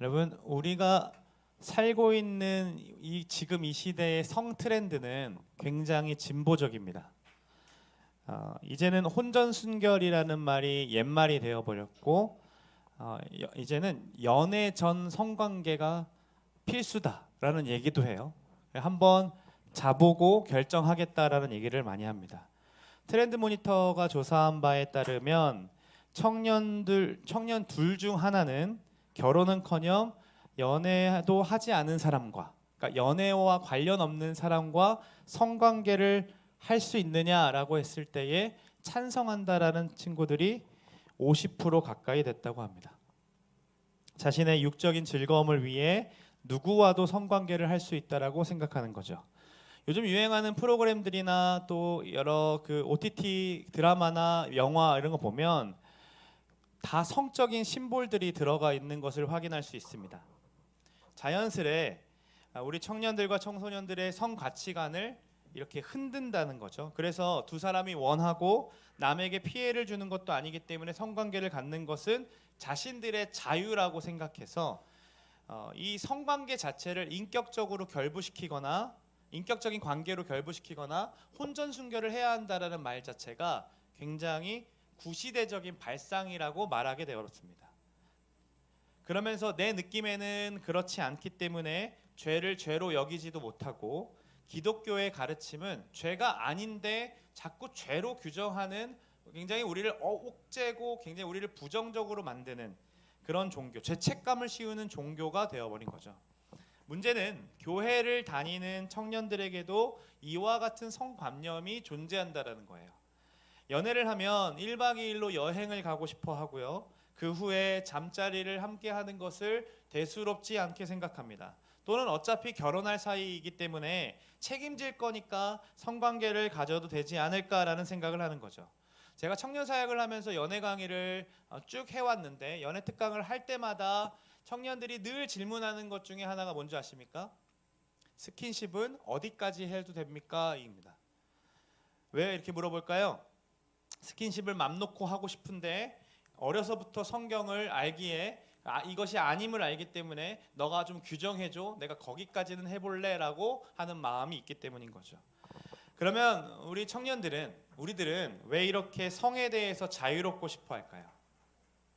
여러분, 우리가 살고 있는 지금 이 시대의 성 트렌드는 굉장히 진보적입니다. 이제는 혼전순결이라는 말이 옛말이 되어버렸고, 이제는 연애 전 성관계가 필수다라는 얘기도 해요. 한번 자보고 결정하겠다라는 얘기를 많이 합니다. 트렌드 모니터가 조사한 바에 따르면 청년 둘 중 하나는 결혼은커녕 연애도 하지 않은 사람과, 그러니까 연애와 관련 없는 사람과 성관계를 할 수 있느냐라고 했을 때에 찬성한다라는 친구들이 50% 가까이 됐다고 합니다. 자신의 육적인 즐거움을 위해 누구와도 성관계를 할 수 있다라고 생각하는 거죠. 요즘 유행하는 프로그램들이나 또 여러 그 OTT 드라마나 영화 이런 거 보면 다 성적인 심볼들이 들어가 있는 것을 확인할 수 있습니다. 자연스레 우리 청년들과 청소년들의 성 가치관을 이렇게 흔든다는 거죠. 그래서 두 사람이 원하고 남에게 피해를 주는 것도 아니기 때문에 성관계를 갖는 것은 자신들의 자유라고 생각해서 이 성관계 자체를 인격적으로 결부시키거나 인격적인 관계로 결부시키거나 혼전순결을 해야 한다라는 말 자체가 굉장히 구시대적인 발상이라고 말하게 되었습니다. 그러면서 내 느낌에는 그렇지 않기 때문에 죄를 죄로 여기지도 못하고, 기독교의 가르침은 죄가 아닌데 자꾸 죄로 규정하는, 굉장히 우리를 옥죄고 굉장히 우리를 부정적으로 만드는 그런 종교, 죄책감을 씌우는 종교가 되어버린 거죠. 문제는 교회를 다니는 청년들에게도 이와 같은 성관념이 존재한다는 거예요. 연애를 하면 1박 2일로 여행을 가고 싶어 하고요. 그 후에 잠자리를 함께 하는 것을 대수롭지 않게 생각합니다. 또는 어차피 결혼할 사이이기 때문에 책임질 거니까 성관계를 가져도 되지 않을까라는 생각을 하는 거죠. 제가 청년 사역을 하면서 연애 강의를 쭉 해왔는데, 연애 특강을 할 때마다 청년들이 늘 질문하는 것 중에 하나가 뭔지 아십니까? 스킨십은 어디까지 해도 됩니까? 입니다. 왜 이렇게 물어볼까요? 스킨십을 맘 놓고 하고 싶은데 어려서부터 성경을 알기에 이것이 아님을 알기 때문에 너가 좀 규정해줘, 내가 거기까지는 해볼래 라고 하는 마음이 있기 때문인 거죠. 그러면 우리 청년들은, 우리들은 왜 이렇게 성에 대해서 자유롭고 싶어 할까요?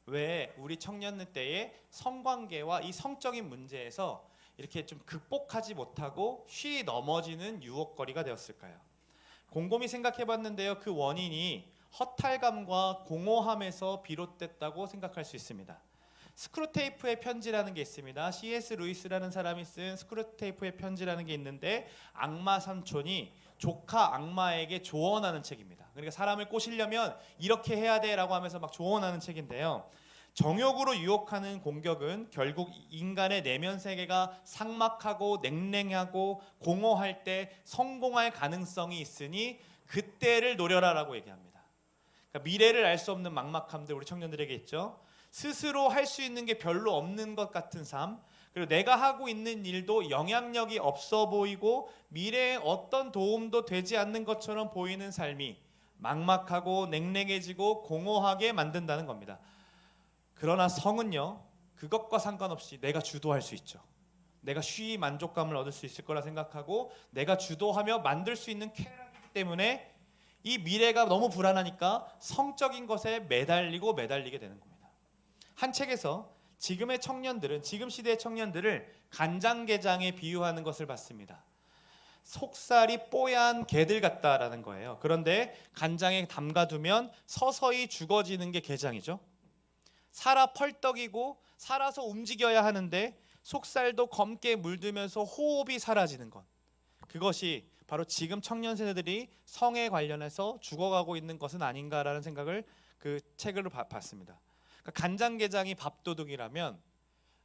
왜 우리 청년 때에 성관계와 이 성적인 문제에서 이렇게 좀 극복하지 못하고 쉬이 넘어지는 유혹거리가 되었을까요? 곰곰이 생각해 봤는데요, 그 원인이 허탈감과 공허함에서 비롯됐다고 생각할 수 있습니다. 스크루테이프의 편지라는 게 있습니다. C.S. 루이스라는 사람이 쓴 스크루테이프의 편지라는 게 있는데, 악마 삼촌이 조카 악마에게 조언하는 책입니다. 그러니까 사람을 꼬시려면 이렇게 해야 돼 라고 하면서 막 조언하는 책인데요, 정욕으로 유혹하는 공격은 결국 인간의 내면 세계가 삭막하고 냉랭하고 공허할 때 성공할 가능성이 있으니 그때를 노려라라고 얘기합니다. 그러니까 미래를 알 수 없는 막막함들 우리 청년들에게 있죠. 스스로 할 수 있는 게 별로 없는 것 같은 삶, 그리고 내가 하고 있는 일도 영향력이 없어 보이고 미래에 어떤 도움도 되지 않는 것처럼 보이는 삶이 막막하고 냉랭해지고 공허하게 만든다는 겁니다. 그러나 성은요, 그것과 상관없이 내가 주도할 수 있죠. 내가 쉬이 만족감을 얻을 수 있을 거라 생각하고 내가 주도하며 만들 수 있는 쾌락이기 때문에 이 미래가 너무 불안하니까 성적인 것에 매달리게 되는 겁니다. 한 책에서 지금의 청년들은, 지금 시대의 청년들을 간장게장에 비유하는 것을 봤습니다. 속살이 뽀얀 개들 같다라는 거예요. 그런데 간장에 담가두면 서서히 죽어지는 게 게장이죠. 살아 펄떡이고 살아서 움직여야 하는데 속살도 검게 물들면서 호흡이 사라지는 것, 그것이 바로 지금 청년 세대들이 성에 관련해서 죽어가고 있는 것은 아닌가라는 생각을 그 책으로 봤습니다. 그러니까 간장게장이 밥도둑이라면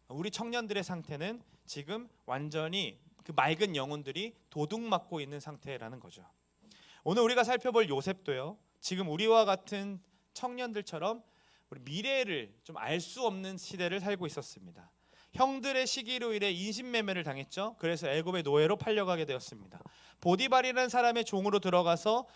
우리 청년들의 상태는 지금 완전히 그 맑은 영혼들이 도둑 맞고 있는 상태라는 거죠. 오늘 우리가 살펴볼 요셉도요, 지금 우리와 같은 청년들처럼 우리 미래를 좀 알 수 없는 시대를 살고 있었습니다. 형들의 시기로 인해 인신매매를 당했죠. 그래서 애굽의 노예로 팔려가게 되었습니다. 보디발이라는 사람의 종으로 들어가서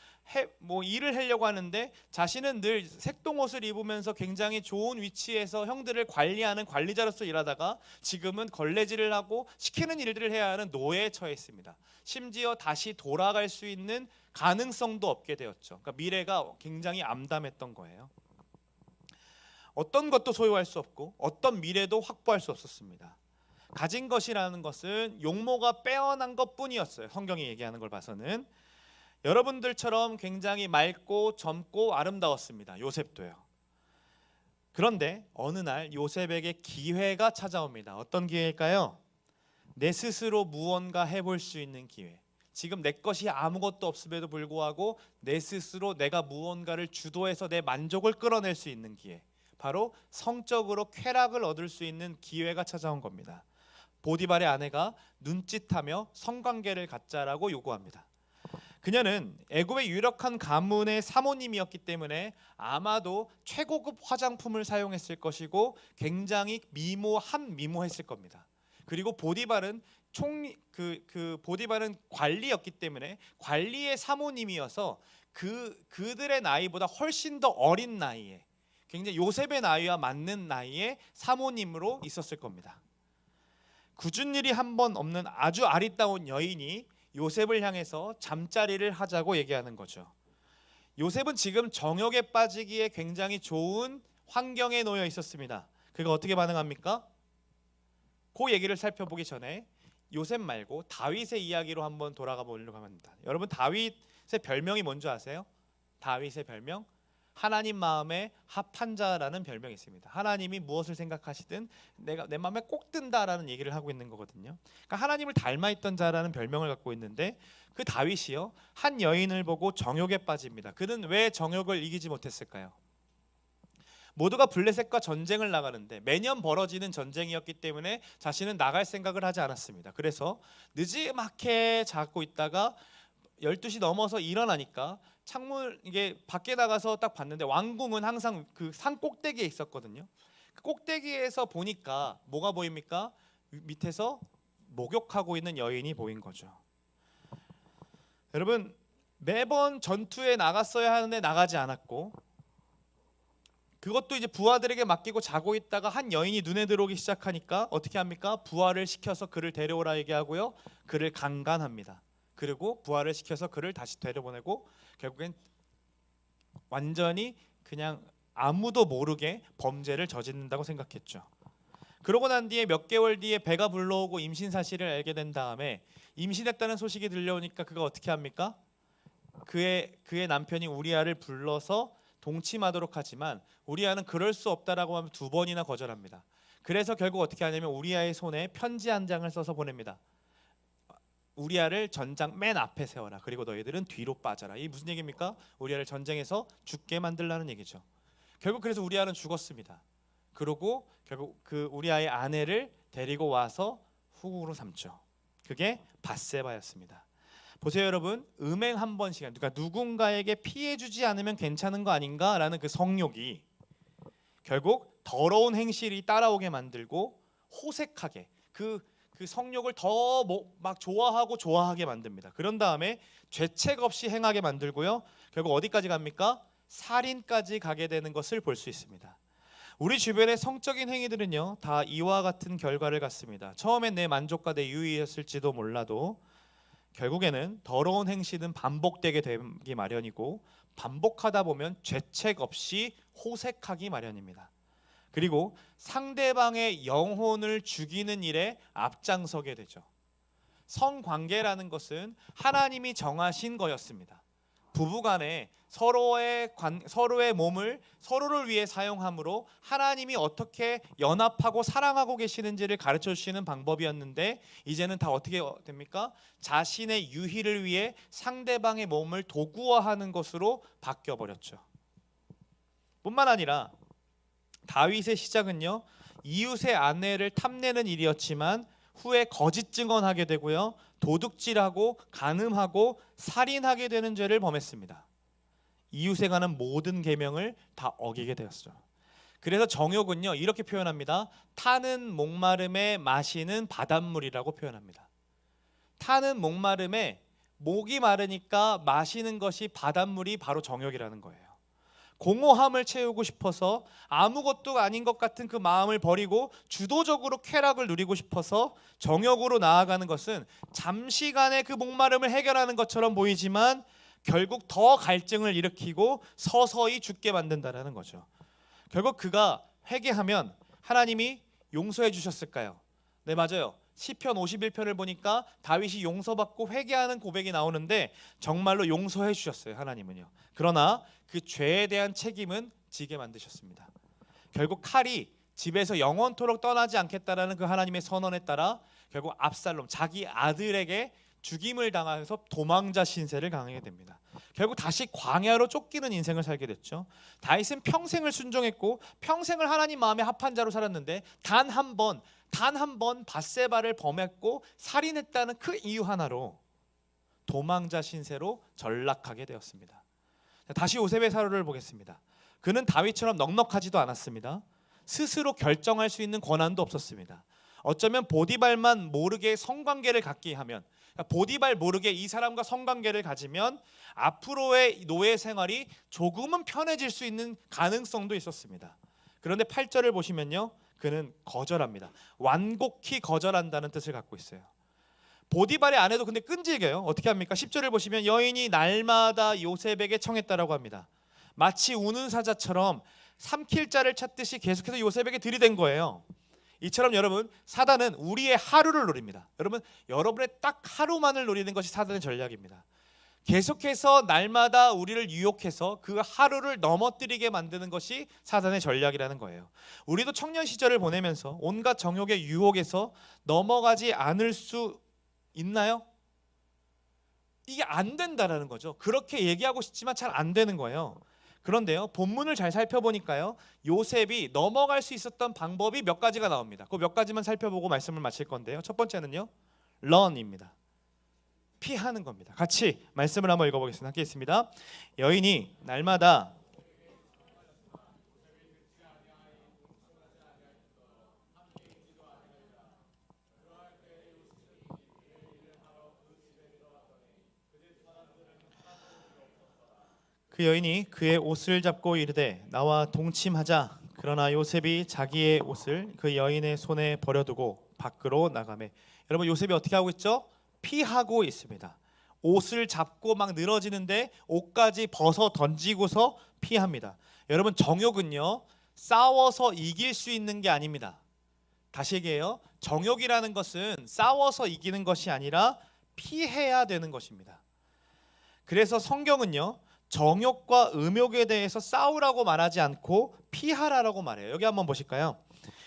일을 하려고 하는데 자신은 늘 색동옷을 입으면서 굉장히 좋은 위치에서 형들을 관리하는 관리자로서 일하다가 지금은 걸레질을 하고 시키는 일들을 해야 하는 노예에 처했습니다. 심지어 다시 돌아갈 수 있는 가능성도 없게 되었죠. 그러니까 미래가 굉장히 암담했던 거예요. 어떤 것도 소유할 수 없고 어떤 미래도 확보할 수 없었습니다. 가진 것이라는 것은 용모가 빼어난 것뿐이었어요. 성경이 얘기하는 걸 봐서는. 여러분들처럼 굉장히 맑고 젊고 아름다웠습니다. 요셉도요. 그런데 어느 날 요셉에게 기회가 찾아옵니다. 어떤 기회일까요? 내 스스로 무언가 해볼 수 있는 기회. 지금 내 것이 아무것도 없음에도 불구하고 내 스스로 내가 무언가를 주도해서 내 만족을 끌어낼 수 있는 기회. 바로 성적으로 쾌락을 얻을 수 있는 기회가 찾아온 겁니다. 보디발의 아내가 눈짓하며 성관계를 갖자라고 요구합니다. 그녀는 애굽의 유력한 가문의 사모님이었기 때문에 아마도 최고급 화장품을 사용했을 것이고 굉장히 미모했을 겁니다. 그리고 보디발은 보디발은 관리였기 때문에 관리의 사모님이어서 그들의 나이보다 훨씬 더 어린 나이에 굉장히 요셉의 나이와 맞는 나이에 사모님으로 있었을 겁니다. 굳은 일이 한 번 없는 아주 아리따운 여인이 요셉을 향해서 잠자리를 하자고 얘기하는 거죠. 요셉은 지금 정욕에 빠지기에 굉장히 좋은 환경에 놓여 있었습니다. 그가 어떻게 반응합니까? 그 얘기를 살펴보기 전에 요셉 말고 다윗의 이야기로 한번 돌아가 보려고 합니다. 여러분 다윗의 별명이 뭔지 아세요? 다윗의 별명? 하나님 마음에 합한 자라는 별명이 있습니다. 하나님이 무엇을 생각하시든 내 마음에 꼭 든다라는 얘기를 하고 있는 거거든요. 그러니까 하나님을 닮아 있던 자라는 별명을 갖고 있는데 그 다윗이요 한 여인을 보고 정욕에 빠집니다. 그는 왜 정욕을 이기지 못했을까요? 모두가 블레셋과 전쟁을 나가는데 매년 벌어지는 전쟁이었기 때문에 자신은 나갈 생각을 하지 않았습니다. 그래서 늦지막히 자고 있다가 12시 넘어서 일어나니까 창문 이게 밖에 나가서 딱 봤는데 왕궁은 항상 그 산 꼭대기에 있었거든요. 그 꼭대기에서 보니까 뭐가 보입니까? 밑에서 목욕하고 있는 여인이 보인 거죠. 여러분 매번 전투에 나갔어야 하는데 나가지 않았고 그것도 이제 부하들에게 맡기고 자고 있다가 한 여인이 눈에 들어오기 시작하니까 어떻게 합니까? 부하를 시켜서 그를 데려오라 얘기하고요. 그를 강간합니다. 그리고 부하를 시켜서 그를 다시 데려보내고 결국엔 완전히 그냥 아무도 모르게 범죄를 저지른다고 생각했죠. 그러고 난 뒤에 몇 개월 뒤에 배가 불러오고 임신 사실을 알게 된 다음에 임신했다는 소식이 들려오니까 그가 어떻게 합니까? 그의 남편이 우리아를 불러서 동침하도록 하지만 우리아는 그럴 수 없다라고 하면 2번이나 거절합니다. 그래서 결국 어떻게 하냐면 우리아의 손에 편지 한 장을 써서 보냅니다. 우리아를 전장 맨 앞에 세워라. 그리고 너희들은 뒤로 빠져라. 이 무슨 얘기입니까? 우리아를 전쟁에서 죽게 만들라는 얘기죠. 결국 그래서 우리아는 죽었습니다. 그리고 결국 그 우리아의 아내를 데리고 와서 후궁으로 삼죠. 그게 밧세바였습니다. 보세요 여러분, 음행 한 번씩 그러니까 누군가에게 피해 주지 않으면 괜찮은 거 아닌가라는 그 성욕이 결국 더러운 행실이 따라오게 만들고 호색하게 그 성욕을 더 막 좋아하게 만듭니다. 그런 다음에 죄책 없이 행하게 만들고요. 결국 어디까지 갑니까? 살인까지 가게 되는 것을 볼 수 있습니다. 우리 주변의 성적인 행위들은요 다 이와 같은 결과를 갖습니다. 처음엔 내 만족과 내 유의였을지도 몰라도 결국에는 더러운 행실은 반복되게 되기 마련이고 반복하다 보면 죄책 없이 호색하기 마련입니다. 그리고 상대방의 영혼을 죽이는 일에 앞장서게 되죠. 성관계라는 것은 하나님이 정하신 거였습니다. 부부간에 서로의 몸을 서로를 위해 사용함으로 하나님이 어떻게 연합하고 사랑하고 계시는지를 가르쳐 주시는 방법이었는데 이제는 다 어떻게 됩니까? 자신의 유희를 위해 상대방의 몸을 도구화하는 것으로 바뀌어 버렸죠. 뿐만 아니라 다윗의 시작은요 이웃의 아내를 탐내는 일이었지만 후에 거짓 증언하게 되고요 도둑질하고 간음하고 살인하게 되는 죄를 범했습니다. 이웃에 관한 모든 계명을 다 어기게 되었죠. 그래서 정욕은요 이렇게 표현합니다. 타는 목마름에 마시는 바닷물이라고 표현합니다. 타는 목마름에 목이 마르니까 마시는 것이 바닷물이 바로 정욕이라는 거예요. 공허함을 채우고 싶어서 아무것도 아닌 것 같은 그 마음을 버리고 주도적으로 쾌락을 누리고 싶어서 정욕으로 나아가는 것은 잠시간의 그 목마름을 해결하는 것처럼 보이지만 결국 더 갈증을 일으키고 서서히 죽게 만든다는 거죠. 결국 그가 회개하면 하나님이 용서해 주셨을까요? 네, 맞아요. 시편 51편을 보니까 다윗이 용서받고 회개하는 고백이 나오는데 정말로 용서해 주셨어요, 하나님은요. 그러나 그 죄에 대한 책임은 지게 만드셨습니다. 결국 칼이 집에서 영원토록 떠나지 않겠다라는 그 하나님의 선언에 따라 결국 압살롬 자기 아들에게 죽임을 당하여서 도망자 신세를 당하게 됩니다. 결국 다시 광야로 쫓기는 인생을 살게 됐죠. 다윗은 평생을 순종했고 평생을 하나님 마음에 합한 자로 살았는데 단 한 번 밧세바를 범했고 살인했다는 그 이유 하나로 도망자 신세로 전락하게 되었습니다. 다시 요셉의 사료를 보겠습니다. 그는 다윗처럼 넉넉하지도 않았습니다. 스스로 결정할 수 있는 권한도 없었습니다. 어쩌면 보디발만 모르게 성관계를 갖게 하면, 보디발 모르게 이 사람과 성관계를 가지면 앞으로의 노예 생활이 조금은 편해질 수 있는 가능성도 있었습니다. 그런데 8절을 보시면요, 그는 거절합니다. 완곡히 거절한다는 뜻을 갖고 있어요. 보디발의 아내도 근데 끈질겨요. 어떻게 합니까? 10절을 보시면 여인이 날마다 요셉에게 청했다라고 합니다. 마치 우는 사자처럼 삼킬 자를 찾듯이 계속해서 요셉에게 들이댄 거예요. 이처럼 여러분, 사단은 우리의 하루를 노립니다. 여러분, 여러분의 딱 하루만을 노리는 것이 사단의 전략입니다. 계속해서 날마다 우리를 유혹해서 그 하루를 넘어뜨리게 만드는 것이 사단의 전략이라는 거예요. 우리도 청년 시절을 보내면서 온갖 정욕의 유혹에서 넘어가지 않을 수 있나요? 이게 안 된다라는 거죠. 그렇게 얘기하고 싶지만 잘 안 되는 거예요. 그런데요, 본문을 잘 살펴보니까요, 요셉이 넘어갈 수 있었던 방법이 몇 가지가 나옵니다. 그 몇 가지만 살펴보고 말씀을 마칠 건데요. 첫 번째는요, run입니다. 피하는 겁니다. 같이 말씀을 한번 읽어보겠습니다. 함께 있습니다. 여인이 날마다 그 여인이 그의 옷을 잡고 이르되 나와 동침하자. 그러나 요셉이 자기의 옷을 그 여인의 손에 버려두고 밖으로 나가매. 여러분, 요셉이 어떻게 하고 있죠? 피하고 있습니다. 옷을 잡고 막 늘어지는데 옷까지 벗어 던지고서 피합니다. 여러분, 정욕은요, 싸워서 이길 수 있는 게 아닙니다. 다시 얘기해요. 정욕이라는 것은 싸워서 이기는 것이 아니라 피해야 되는 것입니다. 그래서 성경은요, 정욕과 음욕에 대해서 싸우라고 말하지 않고 피하라라고 말해요. 여기 한번 보실까요?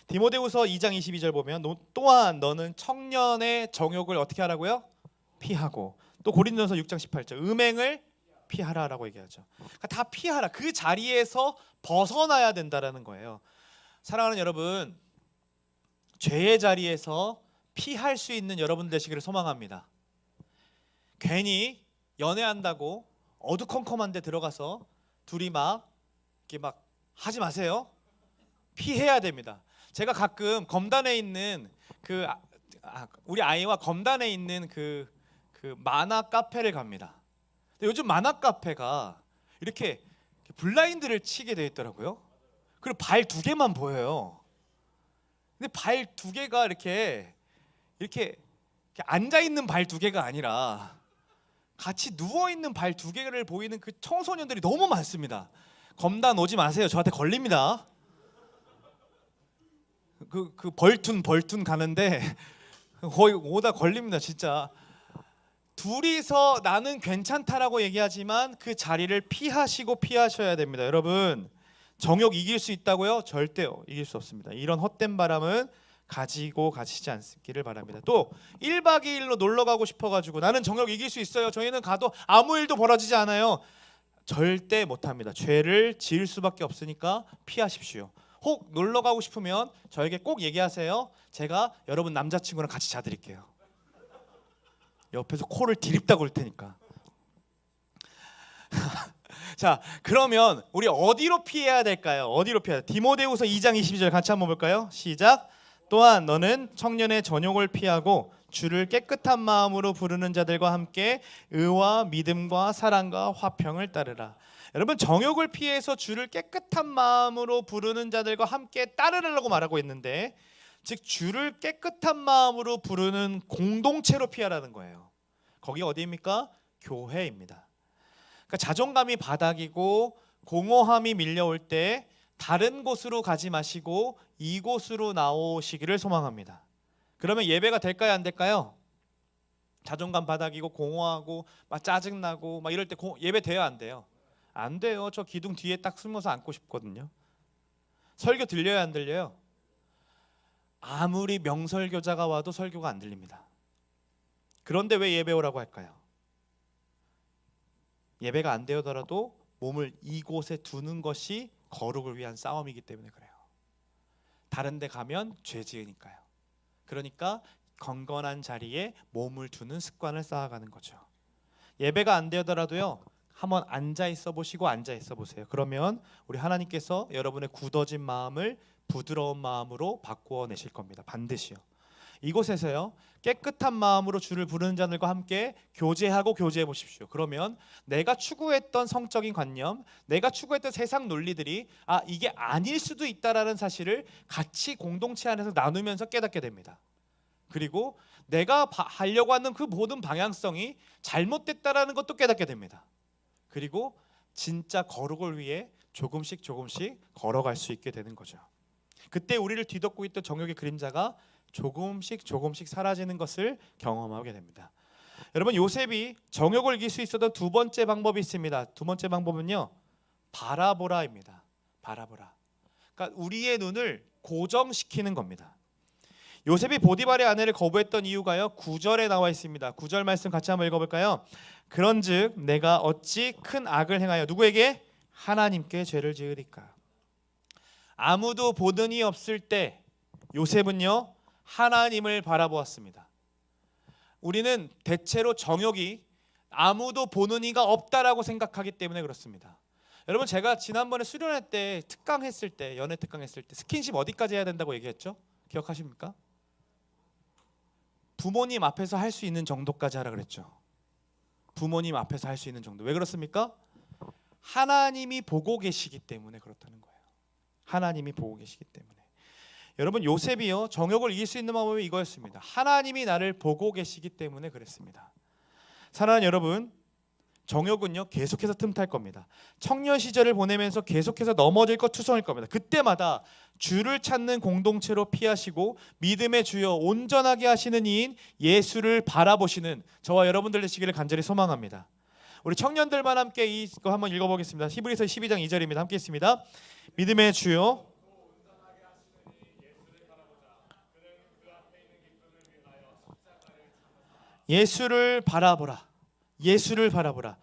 디모데후서 2장 22절 보면 또한 너는 청년의 정욕을 어떻게 하라고요? 피하고. 또 고린도전서 6장 18절 음행을 피하라라고 얘기하죠. 그러니까 다 피하라. 그 자리에서 벗어나야 된다라는 거예요. 사랑하는 여러분, 죄의 자리에서 피할 수 있는 여러분 되시기를 소망합니다. 괜히 연애한다고 어두컴컴한 데 들어가서 둘이 이렇게 막 하지 마세요. 피해야 됩니다. 제가 가끔 검단에 있는 우리 아이와 검단에 있는 그 만화 카페를 갑니다. 근데 요즘 만화 카페가 이렇게 블라인드를 치게 돼 있더라고요. 그리고 발 두 개만 보여요. 근데 발 두 개가 이렇게 앉아 있는 발 두 개가 아니라 같이 누워 있는 발 두 개를 보이는 그 청소년들이 너무 많습니다. 검단 오지 마세요. 저한테 걸립니다. 그 벌툰 가는데 거의 오다 걸립니다. 진짜 둘이서 나는 괜찮다라고 얘기하지만 그 자리를 피하셔야 됩니다. 여러분, 정욕 이길 수 있다고요? 절대 이길 수 없습니다. 이런 헛된 바람은 가지고 가시지 않기를 바랍니다. 또 1박 2일로 놀러 가고 싶어가지고 나는 정욕 이길 수 있어요. 저희는 가도 아무 일도 벌어지지 않아요. 절대 못합니다. 죄를 지을 수밖에 없으니까 피하십시오. 혹 놀러 가고 싶으면 저에게 꼭 얘기하세요. 제가 여러분 남자친구랑 같이 자드릴게요. 옆에서 코를 디립다 굴 테니까. 자, 그러면 우리 어디로 피해야 될까요? 어디로 피해야 돼? 디모데후서 2장 22절 같이 한번 볼까요? 시작. 또한 너는 청년의 전욕을 피하고 주를 깨끗한 마음으로 부르는 자들과 함께 의와 믿음과 사랑과 화평을 따르라. 여러분, 정욕을 피해서 주를 깨끗한 마음으로 부르는 자들과 함께 따르라고 말하고 있는데, 즉 주를 깨끗한 마음으로 부르는 공동체로 피하라는 거예요. 거기 어디입니까? 교회입니다. 그러니까 자존감이 바닥이고 공허함이 밀려올 때 다른 곳으로 가지 마시고 이곳으로 나오시기를 소망합니다. 그러면 예배가 될까요, 안 될까요? 자존감 바닥이고 공허하고 막 짜증나고 막 이럴 때 예배 돼요, 안 돼요? 안 돼요. 저 기둥 뒤에 딱 숨어서 앉고 싶거든요. 설교 들려요, 안 들려요? 아무리 명설교자가 와도 설교가 안 들립니다. 그런데 왜 예배 오라고 할까요? 예배가 안 되더라도 몸을 이곳에 두는 것이 거룩을 위한 싸움이기 때문에 그래요. 다른 데 가면 죄 지으니까요. 그러니까 건건한 자리에 몸을 두는 습관을 쌓아가는 거죠. 예배가 안 되더라도요, 한번 앉아 있어 보시고 앉아 있어 보세요. 그러면 우리 하나님께서 여러분의 굳어진 마음을 부드러운 마음으로 바꾸어 내실 겁니다. 반드시요. 이곳에서요, 깨끗한 마음으로 주를 부르는 자들과 함께 교제하고 교제해 보십시오. 그러면 내가 추구했던 성적인 관념, 내가 추구했던 세상 논리들이 이게 아닐 수도 있다라는 사실을 같이 공동체 안에서 나누면서 깨닫게 됩니다. 그리고 내가 하려고 하는 그 모든 방향성이 잘못됐다라는 것도 깨닫게 됩니다. 그리고 진짜 거룩을 위해 조금씩 걸어갈 수 있게 되는 거죠. 그때 우리를 뒤덮고 있던 정욕의 그림자가 조금씩 사라지는 것을 경험하게 됩니다. 여러분, 요셉이 정욕을 이길 수 있었던 두 번째 방법이 있습니다. 두 번째 방법은요, 바라보라입니다. 바라보라. 그러니까 우리의 눈을 고정시키는 겁니다. 요셉이 보디발의 아내를 거부했던 이유가요, 9절에 나와 있습니다. 9절 말씀 같이 한번 읽어볼까요? 그런즉 내가 어찌 큰 악을 행하여 누구에게? 하나님께 죄를 지으리까. 아무도 보는 이 없을 때 요셉은요, 하나님을 바라보았습니다. 우리는 대체로 정욕이 아무도 보는 이가 없다라고 생각하기 때문에 그렇습니다. 여러분, 제가 지난번에 수련회 때 특강했을 때, 연애 특강했을 때 스킨십 어디까지 해야 된다고 얘기했죠? 기억하십니까? 부모님 앞에서 할 수 있는 정도까지 하라 그랬죠. 부모님 앞에서 할 수 있는 정도. 왜 그렇습니까? 하나님이 보고 계시기 때문에 그렇다는 거예요. 하나님이 보고 계시기 때문에. 여러분, 요셉이요, 정욕을 이길 수 있는 방법이 이거였습니다. 하나님이 나를 보고 계시기 때문에 그랬습니다. 사랑하는 여러분, 정욕은요, 계속해서 틈탈 겁니다. 청년 시절을 보내면서 계속해서 넘어질 것 투성일 겁니다. 그때마다 주를 찾는 공동체로 피하시고 믿음의 주여 온전하게 하시는 이인 예수를 바라보시는 저와 여러분들 되시기를 간절히 소망합니다. 우리 청년들만 함께 이거 한번 읽어보겠습니다. 히브리서 12장 2절입니다. 함께 있습니다. 믿음의 주여 예수를 바라보라. 예수를 바라보라.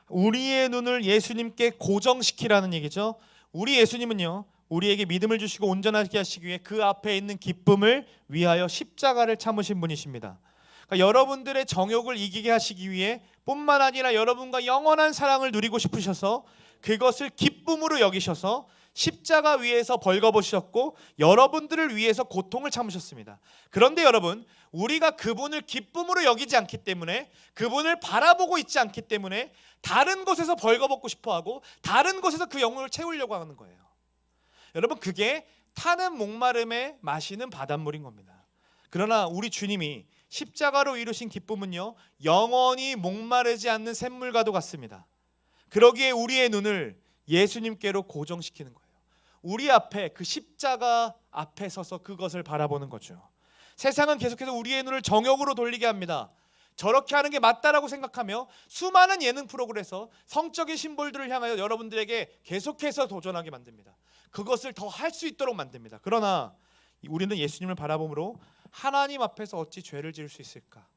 우리의 눈을 예수님께 고정시키라는 얘기죠. 우리 예수님은요, 우리에게 믿음을 주시고 온전하게 하시기 위해 그 앞에 있는 기쁨을 위하여 십자가를 참으신 분이십니다. 그러니까 여러분들의 정욕을 이기게 하시기 위해 뿐만 아니라 여러분과 영원한 사랑을 누리고 싶으셔서 그것을 기쁨으로 여기셔서 십자가 위에서 벌거벗으셨고 여러분들을 위해서 고통을 참으셨습니다. 그런데 여러분, 우리가 그분을 기쁨으로 여기지 않기 때문에, 그분을 바라보고 있지 않기 때문에 다른 곳에서 벌거벗고 싶어하고 다른 곳에서 그 영혼을 채우려고 하는 거예요. 여러분, 그게 타는 목마름에 마시는 바닷물인 겁니다. 그러나 우리 주님이 십자가로 이루신 기쁨은요, 영원히 목마르지 않는 샘물과도 같습니다. 그러기에 우리의 눈을 예수님께로 고정시키는 거예요. 우리 앞에 그 십자가 앞에 서서 그것을 바라보는 거죠. 세상은 계속해서 우리의 눈을 정욕으로 돌리게 합니다. 저렇게 하는 게 맞다라고 생각하며 수많은 예능 프로그램에서 성적인 심볼들을 향하여 여러분들에게 계속해서 도전하게 만듭니다. 그것을 더 할 수 있도록 만듭니다. 그러나 우리는 예수님을 바라봄으로 하나님 앞에서 어찌 죄를 지을 수 있을까?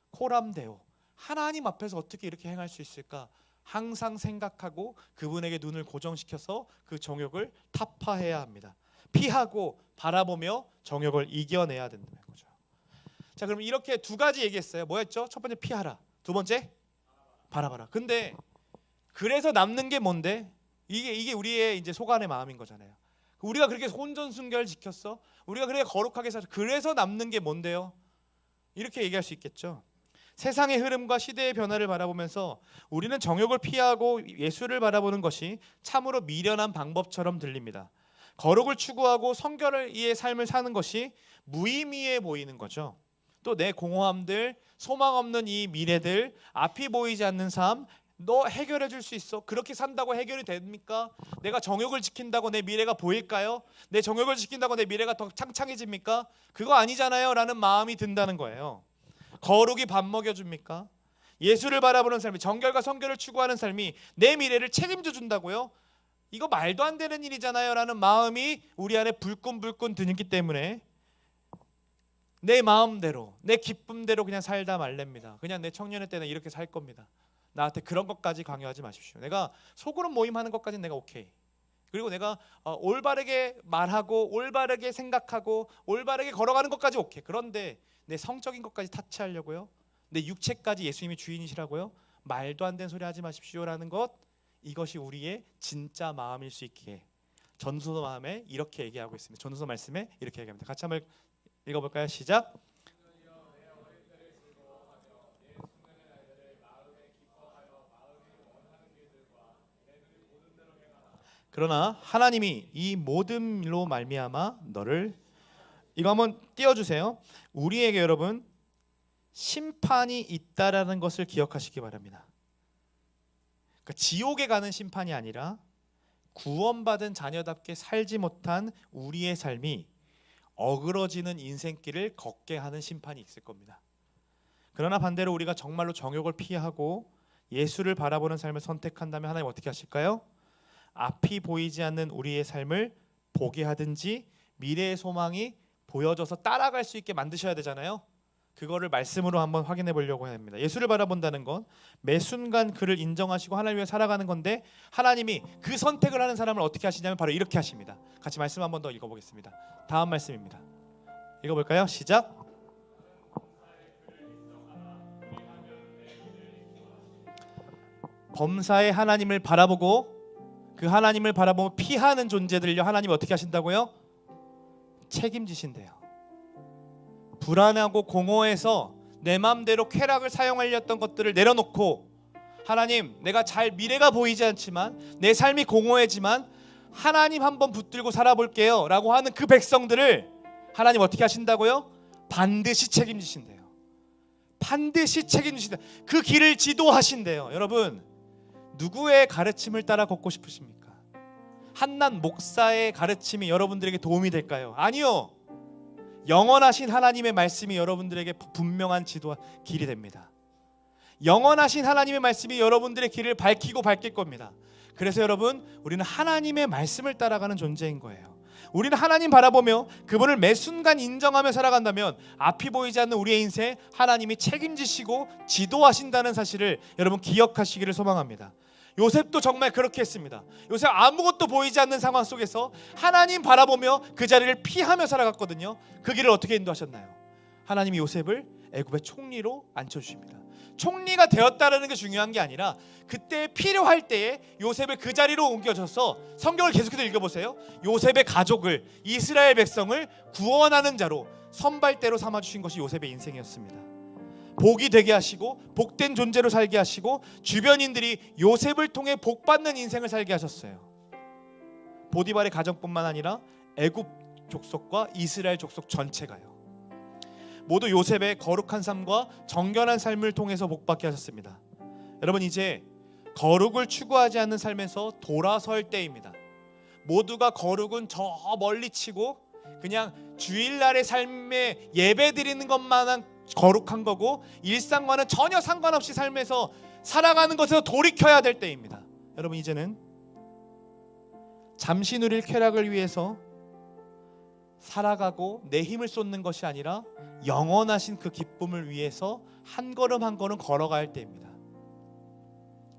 코람데오, 하나님 앞에서 어떻게 이렇게 행할 수 있을까? 항상 생각하고 그분에게 눈을 고정시켜서 그 정욕을 타파해야 합니다. 피하고 바라보며 정욕을 이겨내야 된다는 거죠. 자, 그럼 이렇게 두 가지 얘기했어요. 뭐였죠? 첫 번째 피하라, 두 번째 바라봐라. 근데 그래서 남는 게 뭔데? 이게 우리의 이제 속안의 마음인 거잖아요. 우리가 그렇게 혼전순결 지켰어? 우리가 그렇게 거룩하게 살았어? 그래서 남는 게 뭔데요? 이렇게 얘기할 수 있겠죠. 세상의 흐름과 시대의 변화를 바라보면서 우리는 정욕을 피하고 예수를 바라보는 것이 참으로 미련한 방법처럼 들립니다. 거룩을 추구하고 성결을 위해 삶을 사는 것이 무의미해 보이는 거죠. 또 내 공허함들, 소망 없는 이 미래들, 앞이 보이지 않는 삶, 너 해결해 줄 수 있어? 그렇게 산다고 해결이 됩니까? 내가 정욕을 지킨다고 내 미래가 보일까요? 내 정욕을 지킨다고 내 미래가 더 창창해집니까? 그거 아니잖아요 라는 마음이 든다는 거예요. 거룩이 밥 먹여줍니까? 예수를 바라보는 삶이, 정결과 성결을 추구하는 삶이 내 미래를 책임져 준다고요? 이거 말도 안 되는 일이잖아요 라는 마음이 우리 안에 불끈불끈 들기 때문에 내 마음대로, 내 기쁨대로 그냥 살다 말랍니다. 그냥 내 청년의 때는 이렇게 살 겁니다. 나한테 그런 것까지 강요하지 마십시오. 내가 속으로 모임하는 것까지는 내가 오케이. 그리고 내가 올바르게 말하고 올바르게 생각하고 올바르게 걸어가는 것까지 오케이. 그런데 내 성적인 것까지 타치하려고요? 내 육체까지 예수님이 주인이시라고요? 말도 안 되는 소리 하지 마십시오라는 것, 이것이 우리의 진짜 마음일 수 있기에 전도서 마음에 이렇게 얘기하고 있습니다. 전도서 말씀에 이렇게 얘기합니다. 같이 한번 읽어볼까요? 시작. 그러나 하나님이 이 모든 일로 말미암아 너를, 이거 한번 띄워주세요. 우리에게 여러분 심판이 있다라는 것을 기억하시기 바랍니다. 그러니까 지옥에 가는 심판이 아니라 구원받은 자녀답게 살지 못한 우리의 삶이 어그러지는 인생길을 걷게 하는 심판이 있을 겁니다. 그러나 반대로 우리가 정말로 정욕을 피하고 예수를 바라보는 삶을 선택한다면 하나님 어떻게 하실까요? 앞이 보이지 않는 우리의 삶을 보게 하든지 미래의 소망이 보여져서 따라갈 수 있게 만드셔야 되잖아요. 그거를 말씀으로 한번 확인해 보려고 합니다. 예수를 바라본다는 건 매 순간 그를 인정하시고 하나님 위해 살아가는 건데, 하나님이 그 선택을 하는 사람을 어떻게 하시냐면 바로 이렇게 하십니다. 같이 말씀 한번 더 읽어보겠습니다. 다음 말씀입니다. 읽어볼까요? 시작. 범사의 하나님을 바라보고 그 하나님을 바라보고 피하는 존재들요, 하나님 어떻게 하신다고요? 책임지신대요. 불안하고 공허해서 내 마음대로 쾌락을 사용하려 했던 것들을 내려놓고, 하나님 내가 잘 미래가 보이지 않지만 내 삶이 공허해지만 하나님 한번 붙들고 살아볼게요 라고 하는 그 백성들을 하나님 어떻게 하신다고요? 반드시 책임지신대요. 반드시 책임지신다. 그 길을 지도하신대요. 여러분, 누구의 가르침을 따라 걷고 싶으십니까? 한난 목사의 가르침이 여러분들에게 도움이 될까요? 아니요. 영원하신 하나님의 말씀이 여러분들에게 분명한 지도와 길이 됩니다. 영원하신 하나님의 말씀이 여러분들의 길을 밝히고 밝힐 겁니다. 그래서 여러분, 우리는 하나님의 말씀을 따라가는 존재인 거예요. 우리는 하나님 바라보며 그분을 매 순간 인정하며 살아간다면 앞이 보이지 않는 우리의 인생 하나님이 책임지시고 지도하신다는 사실을 여러분 기억하시기를 소망합니다. 요셉도 정말 그렇게 했습니다. 요셉 아무것도 보이지 않는 상황 속에서 하나님 바라보며 그 자리를 피하며 살아갔거든요. 그 길을 어떻게 인도하셨나요? 하나님이 요셉을 애굽의 총리로 앉혀주십니다. 총리가 되었다는 게 중요한 게 아니라 그때 필요할 때에 요셉을 그 자리로 옮겨줘서, 성경을 계속해서 읽어보세요. 요셉의 가족을, 이스라엘 백성을 구원하는 자로, 선발대로 삼아주신 것이 요셉의 인생이었습니다. 복이 되게 하시고 복된 존재로 살게 하시고 주변인들이 요셉을 통해 복받는 인생을 살게 하셨어요. 보디발의 가정뿐만 아니라 애굽 족속과 이스라엘 족속 전체가요, 모두 요셉의 거룩한 삶과 정결한 삶을 통해서 복받게 하셨습니다. 여러분, 이제 거룩을 추구하지 않는 삶에서 돌아설 때입니다. 모두가 거룩은 저 멀리 치고 그냥 주일날의 삶에 예배 드리는 것만한 거룩한 거고 일상과는 전혀 상관없이 삶에서 살아가는 것에서 돌이켜야 될 때입니다. 여러분, 이제는 잠시 누릴 쾌락을 위해서 살아가고 내 힘을 쏟는 것이 아니라 영원하신 그 기쁨을 위해서 한 걸음 한 걸음 걸어갈 때입니다.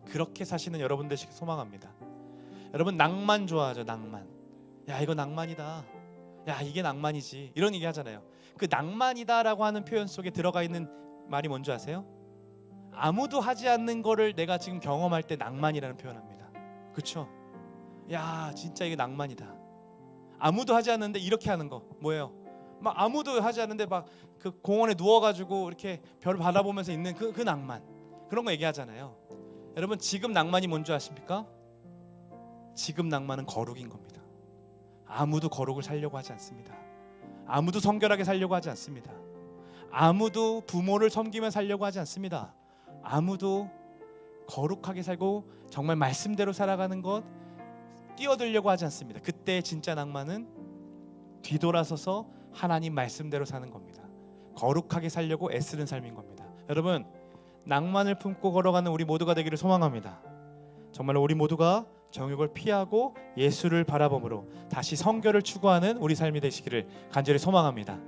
그렇게 사시는 여러분 되시길 소망합니다. 여러분, 낭만 좋아하죠? 낭만. 야, 이거 낭만이다. 야, 이게 낭만이지. 이런 얘기 하잖아요. 그 낭만이다라고 하는 표현 속에 들어가 있는 말이 뭔지 아세요? 아무도 하지 않는 거를 내가 지금 경험할 때 낭만이라는 표현합니다. 그렇죠? 야, 진짜 이게 낭만이다. 아무도 하지 않는데 이렇게 하는 거 뭐예요? 막 아무도 하지 않는데 막 그 공원에 누워가지고 이렇게 별을 바라보면서 있는 그 낭만, 그런 거 얘기하잖아요. 여러분, 지금 낭만이 뭔지 아십니까? 지금 낭만은 거룩인 겁니다. 아무도 거룩을 살려고 하지 않습니다. 아무도 성결하게 살려고 하지 않습니다. 아무도 부모를 섬기며 살려고 하지 않습니다. 아무도 거룩하게 살고 정말 말씀대로 살아가는 것 뛰어들려고 하지 않습니다. 그때 진짜 낭만은 뒤돌아서서 하나님 말씀대로 사는 겁니다. 거룩하게 살려고 애쓰는 삶인 겁니다. 여러분, 낭만을 품고 걸어가는 우리 모두가 되기를 소망합니다. 정말로 우리 모두가 정욕을 피하고 예수를 바라봄으로 다시 성결을 추구하는 우리 삶이 되시기를 간절히 소망합니다.